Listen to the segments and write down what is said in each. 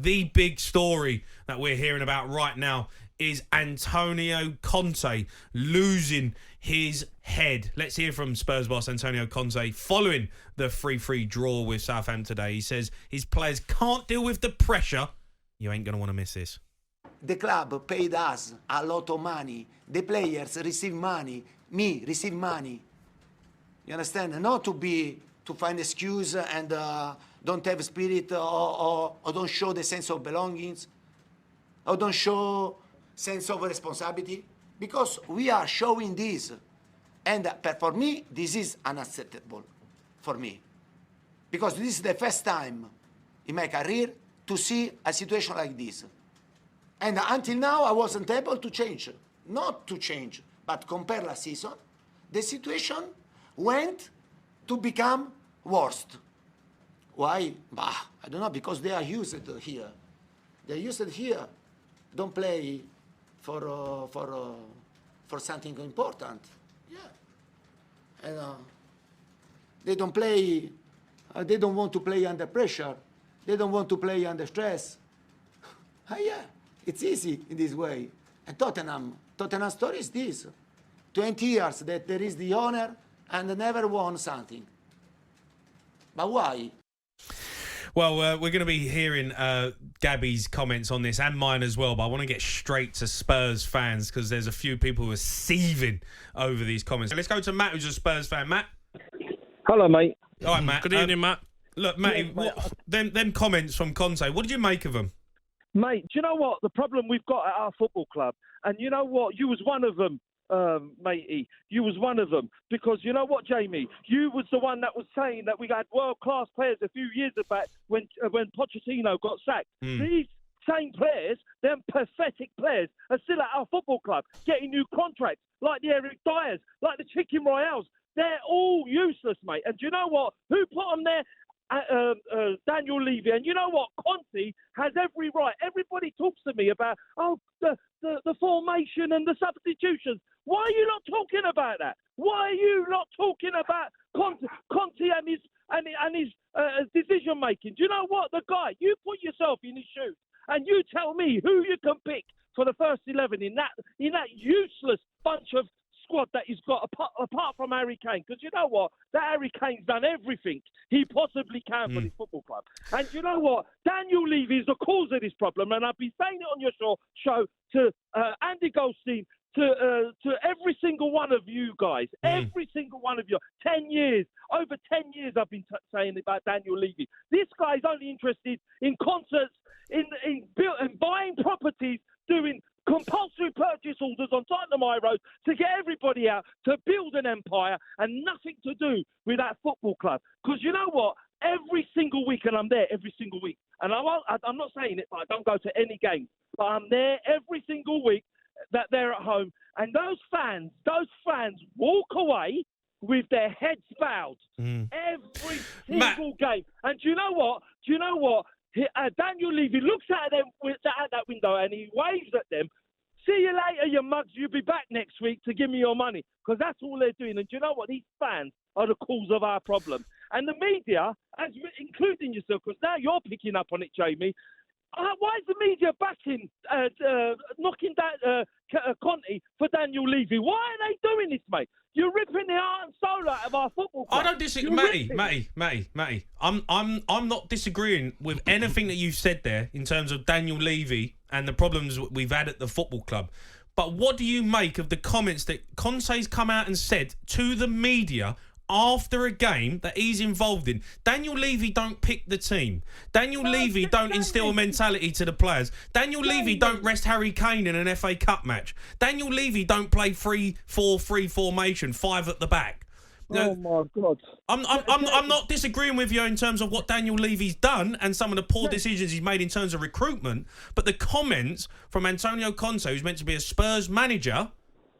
the big story that we're hearing about right now is Antonio Conte losing his head. Let's hear from Spurs boss Antonio Conte following the 3-3 draw with Southampton today. He says his players can't deal with the pressure. You ain't going to want to miss this. The club paid us a lot of money. The players receive money. Me receive money. You understand? Not to find excuse and don't have spirit or don't show the sense of belongings or don't show sense of responsibility, because we are showing this. And for me, this is unacceptable for me. Because this is the first time in my career to see a situation like this. And until now, I wasn't able to change. Not to change, but compare last season, the situation went to become worst. Why? Bah, I don't know, because they are used here. They're used here. Don't play for something important. Yeah. And they don't play, they don't want to play under pressure. They don't want to play under stress. Yeah, it's easy in this way. And Tottenham story is this. 20 years that there is the owner and never won something. But why? Well, we're going to be hearing Gabby's comments on this and mine as well, but I want to get straight to Spurs fans because there's a few people who are seething over these comments. So let's go to Matt, who's a Spurs fan. Matt? Hello, mate. All right, Matt. Good evening, Matt. Look, Matty, them comments from Conte, what did you make of them? Mate, do you know what? The problem we've got at our football club, and you know what? You was one of them, matey. You was one of them. Because you know what, Jamie? You was the one that was saying that we had world-class players a few years back when Pochettino got sacked. These same players, them pathetic players, are still at our football club, getting new contracts, like the Eric Dyers, like the Chicken Royales. They're all useless, mate. And do you know what? Who put them there? Daniel Levy. And you know what? Conte has every right. Everybody talks to me about, the formation and the substitutions. Why are you not talking about that? Why are you not talking about Conte and his decision making? Do you know what? The guy, you put yourself in his shoes and you tell me who you can pick for the first 11 in that useless bunch of squad that he's got apart from Harry Kane. Because you know what? That Harry Kane's done everything he possibly can for this football club. And you know what? Daniel Levy is the cause of this problem. And I've been saying it on your show to Andy Goldstein, to every single one of you guys, every single one of you. 10 years, over 10 years I've been saying about Daniel Levy. This guy's only interested in concerts, in buying properties, doing compulsory purchase orders on Tottenham High Road to get everybody out, to build an empire, and nothing to do with that football club. Because you know what? Every single week, and I'm there every single week, and I'm not saying it, but I don't go to any games, but I'm there every single week that they're at home, and those fans walk away with their heads bowed every single game. And do you know what? Daniel Levy looks at them out that window and he waves at them. See you later, you mugs. You'll be back next week to give me your money. Because that's all they're doing. And do you know what? These fans are the cause of our problem. And the media, including yourself, because now you're picking up on it, Jamie. Why is the media backing, knocking that Conte for Daniel Levy? Why are they doing this, mate? You're ripping the heart and soul out of our football club. I don't disagree, Matty. I'm not disagreeing with anything that you've said there in terms of Daniel Levy and the problems we've had at the football club. But what do you make of the comments that Conte's come out and said to the media after a game that he's involved in? Daniel Levy don't pick the team. Daniel Levy don't instill mentality to the players. Daniel Levy don't rest Harry Kane in an FA Cup match. Daniel Levy don't play 3-4-3 formation, 5 at the back. Oh my God! I'm not disagreeing with you in terms of what Daniel Levy's done and some of the poor decisions he's made in terms of recruitment. But the comments from Antonio Conte, who's meant to be a Spurs manager,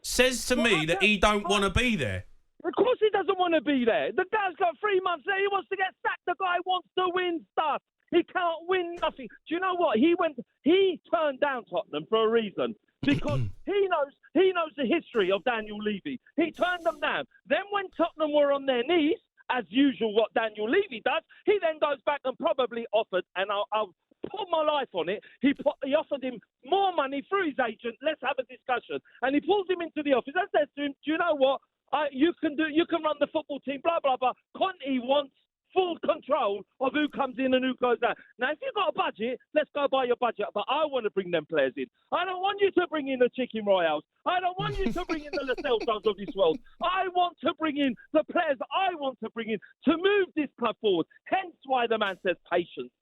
says to me that he don't want to be there. Of course he doesn't want to be there. The guy's got 3 months there. He wants to get sacked. The guy wants to win stuff. He can't win nothing. Do you know what? He turned down Tottenham for a reason. Because he knows the history of Daniel Levy. He turned them down. Then when Tottenham were on their knees, as usual what Daniel Levy does, he then goes back and probably offered, and I'll put my life on it. He offered him more money through his agent. Let's have a discussion. And he pulls him into the office and says to him, do you know what? You can run the football team, blah, blah, blah. Conte wants full control of who comes in and who goes out. Now, if you've got a budget, let's go by your budget. But I want to bring them players in. I don't want you to bring in the Chicken Royals. I don't want you to bring in the Lacelsos of this world. I want to bring in the players that I want to bring in to move this club forward. Hence why the man says patience.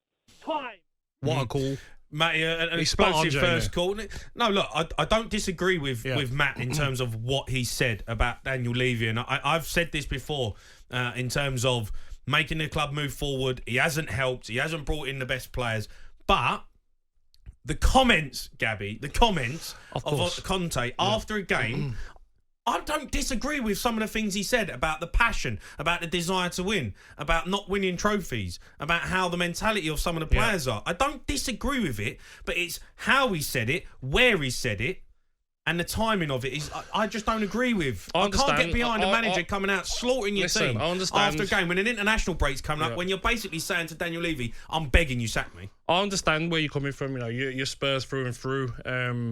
Time. What a call. Matty, an explosive first call. No, look, I don't disagree with Matt in terms of what he said about Daniel Levy. And I've said this before in terms of making the club move forward. He hasn't helped. He hasn't brought in the best players. But the comments, Gabby, of Conte after a game, I don't disagree with some of the things he said about the passion, about the desire to win, about not winning trophies, about how the mentality of some of the players are. I don't disagree with it, but it's how he said it, where he said it, and the timing of it is I just don't agree with. I can't get behind a manager coming out slaughtering your team after a game when an international break's coming up, when you're basically saying to Daniel Levy, I'm begging you, sack me. I understand where you're coming from. You know, you're Spurs through and through.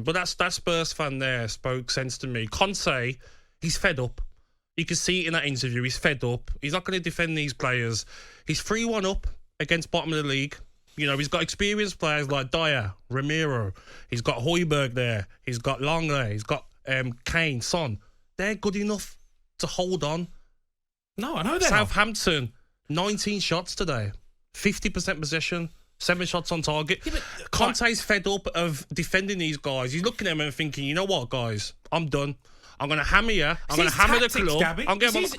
But that Spurs fan there spoke sense to me. Conte, he's fed up. You can see it in that interview. He's fed up. He's not going to defend these players. He's 3-1 up against bottom of the league. You know, he's got experienced players like Dyer, Ramiro. He's got Højbjerg there. He's got Longley. He's got Kane, Son. They're good enough to hold on. No, I know that. Southampton, 19 shots today. 50% possession. 7 shots on target. Yeah, Conte's fed up of defending these guys. He's looking at them and thinking, you know what, guys? I'm done. I'm going to hammer you. I'm going to hammer the club.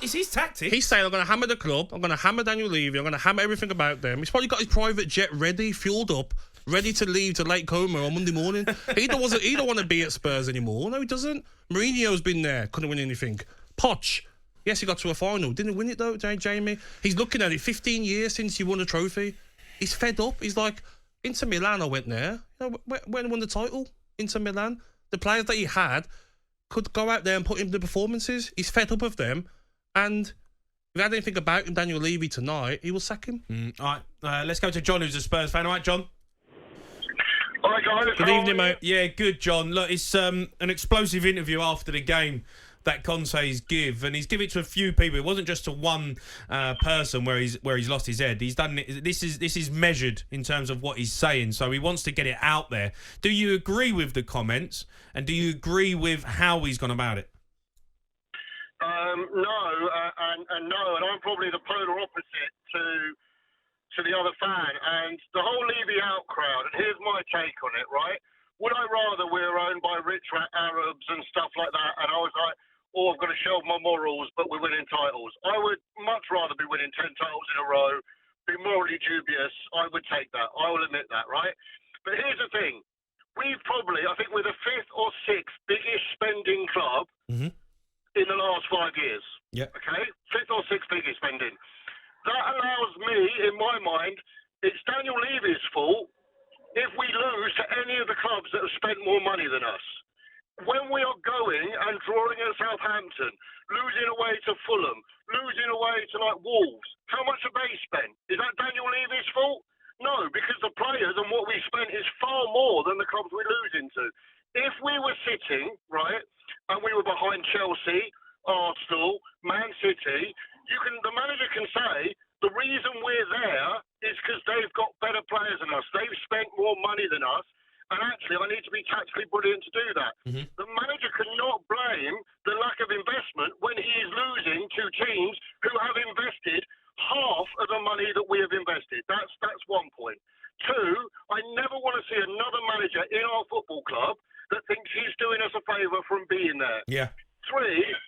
It's his tactic. He's saying, I'm going to hammer the club. I'm going to hammer Daniel Levy. I'm going to hammer everything about them. He's probably got his private jet ready, fueled up, ready to leave to Lake Como on Monday morning. He don't want to be at Spurs anymore. No, he doesn't. Mourinho's been there. Couldn't win anything. Poch. Yes, he got to a final. Didn't win it, though, Jamie. He's looking at it. 15 years since he won a trophy. He's fed up. He's like, Inter Milan, I went there. You know, when won the title? Inter Milan. The players that he had could go out there and put in the performances. He's fed up of them. And if you had anything about him, Daniel Levy, tonight, he will sack him. All right, let's go to John, who's a Spurs fan. All right, John? All right, guys. Good evening, mate. Yeah, good, John. Look, it's an explosive interview after the game that Conte's give, and he's given it to a few people. It wasn't just to one person where he's lost his head. He's done it. This is measured in terms of what he's saying, so he wants to get it out there. Do you agree with the comments, and do you agree with how he's gone about it? No, and no, and I'm probably the polar opposite to the other fan, and the whole Levy out crowd. And here's my take on it, right? Would I rather we're owned by rich Arabs and stuff like that, and I was like, I've got to shelve my morals, but we're winning titles. I would much rather be winning 10 titles in a row, be morally dubious. I would take that. I will admit that, right? But here's the thing. We've probably, I think we're the 5th or 6th biggest spending club in the last 5 years. Yeah. Okay? 5th or 6th biggest spending. That allows me, in my mind, it's Daniel Levy's fault if we lose to any of the clubs that have spent more money than us. When we are going and drawing at Southampton, losing away to Fulham, losing away to like Wolves, how much have they spent? Is that Daniel Levy's fault? No, because the players and what we spent is far more than the clubs we're losing to. If we were sitting, right, and we were behind Chelsea, Arsenal, Man City, the manager can say the reason we're there is because they've got better players than us. They've spent more money than us. And actually, I need to be tactically brilliant to do that. The manager cannot blame the lack of investment when he is losing to teams who have invested half of the money that we have invested. That's 1 point. 2, I never want to see another manager in our football club that thinks he's doing us a favour from being there. Yeah. 3,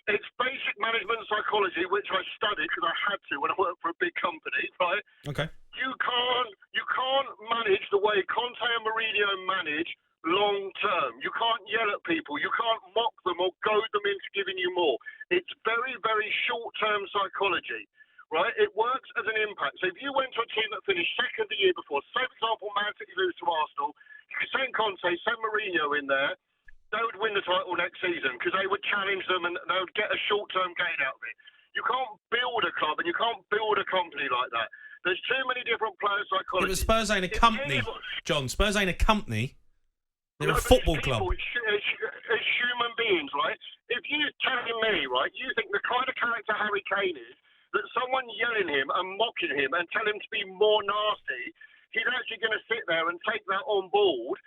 it's basic management psychology, which I studied because I had to when I worked for a big company, right? Okay. You can't manage the way Conte and Mourinho manage long term. You can't yell at people. You can't mock them or goad them into giving you more. It's very, very short-term psychology, right? It works as an impact. So if you went to a team that finished second the year before, say, for example, Man City lose to Arsenal, you could send Conte, send Mourinho in there, they would win the title next season because they would challenge them and they would get a short-term gain out of it. You can't build a club and you can't build a company like that. There's too many different player Yeah, psychologies. but Spurs ain't a company, John. Spurs ain't a company. They're a but football it's club. people, it's human beings, right? If you're telling me, right, you think the kind of character Harry Kane is, that someone yelling him and mocking him and tell him to be more nasty, he's actually going to sit there and take that on board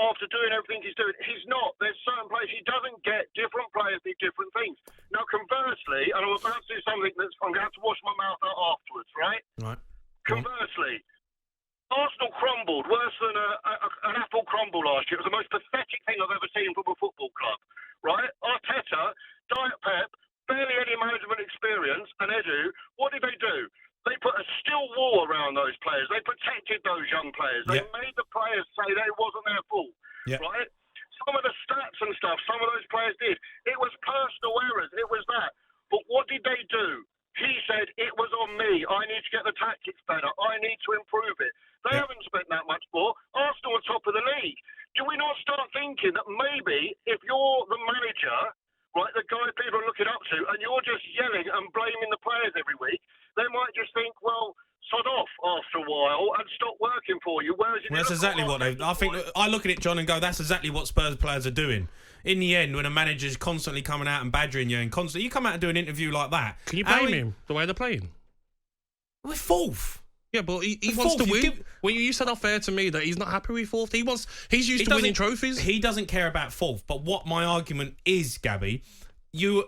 after doing everything he's doing. He's not. There's certain players he doesn't get. Different players need different things. Now, conversely, and I'm about to do something that's I'm going to have to wash my mouth out afterwards, right? Right. Conversely, Arsenal crumbled worse than an apple crumble last year. It was the most pathetic thing I've ever seen from a football club, right? Arteta, Diet Pep, barely any management experience, and Edu, what did they do? They put a still wall around those players. They protected those young players. They made the players say that it wasn't their fault, right? Some of the stats and stuff, some of those players did. It was personal errors. It was that. But what did they do? He said, it was on me. I need to get the tactics better. I need to improve it. They haven't spent that much more. Arsenal are top of the league. Do we not start thinking that maybe if you're the manager, right, the guy people are looking up to, and you're just yelling and blaming the players every week, they might just think, well, sod off after a while and stop working for you. Whereas That's exactly what they. I think I look at it, John, and go, that's exactly what Spurs players are doing. In the end, when a manager's constantly coming out and badgering you, and constantly you come out and do an interview like that, Can you blame him the way they're playing? We're fourth. Yeah, but he wants to win. Well, you said off air to me that he's not happy with fourth. He's used to winning trophies. He doesn't care about fourth. But what my argument is, Gabby, he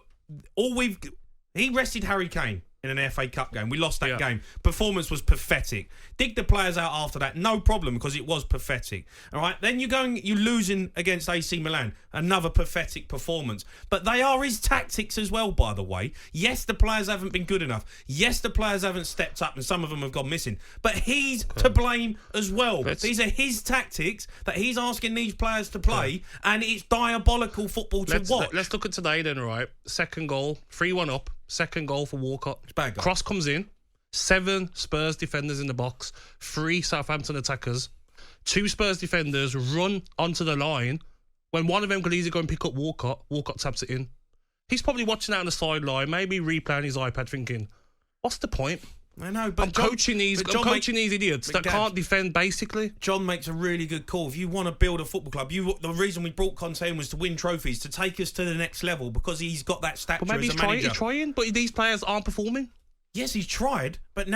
rested Harry Kane in an FA Cup game. We lost that game. Performance was pathetic. Dig the players out after that, no problem, because it was pathetic. All right, then you're losing against AC Milan, another pathetic performance. But they are his tactics as well, by the way. Yes, the players haven't been good enough. Yes, the players haven't stepped up, and some of them have gone missing. But he's to blame as well. These are his tactics that he's asking these players to play, and it's diabolical football to watch. Let's look at today then, right? Second goal, 3-1 up. Second goal for Walcott. It's bad goal. Cross comes in. 7 Spurs defenders in the box. 3 Southampton attackers. 2 Spurs defenders run onto the line. When one of them could easily go and pick up Walcott, Walcott taps it in. He's probably watching out on the sideline, maybe replaying his iPad thinking, what's the point? I know, but I'm coaching these idiots that can't defend, basically. John makes a really good call. If you want to build a football club, the reason we brought Conte in was to win trophies, to take us to the next level, because he's got that stature But maybe as a manager. he's trying, but these players aren't performing. Yes, he's tried, but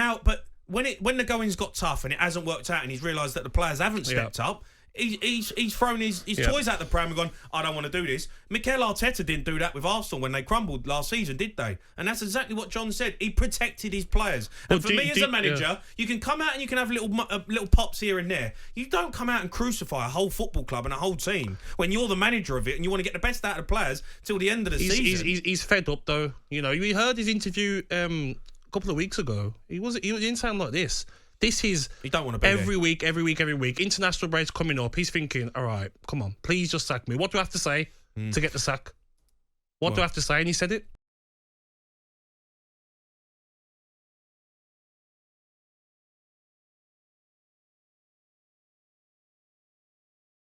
when the going's got tough and it hasn't worked out, and he's realised that the players haven't stepped up, he's thrown his toys out the pram and gone, I don't want to do this. Mikel Arteta didn't do that with Arsenal when they crumbled last season, did they? And that's exactly what John said. He protected his players. And for me as a manager, you can come out and you can have little pops here and there. You don't come out and crucify a whole football club and a whole team when you're the manager of it and you want to get the best out of the players till the end of the season. He's fed up, though. You know, we heard his interview a couple of weeks ago. He didn't sound like this. This is he don't want to be every week. International breaks coming up. He's thinking, all right, come on, please just sack me. What do I have to say to get the sack? What do I have to say? And he said it.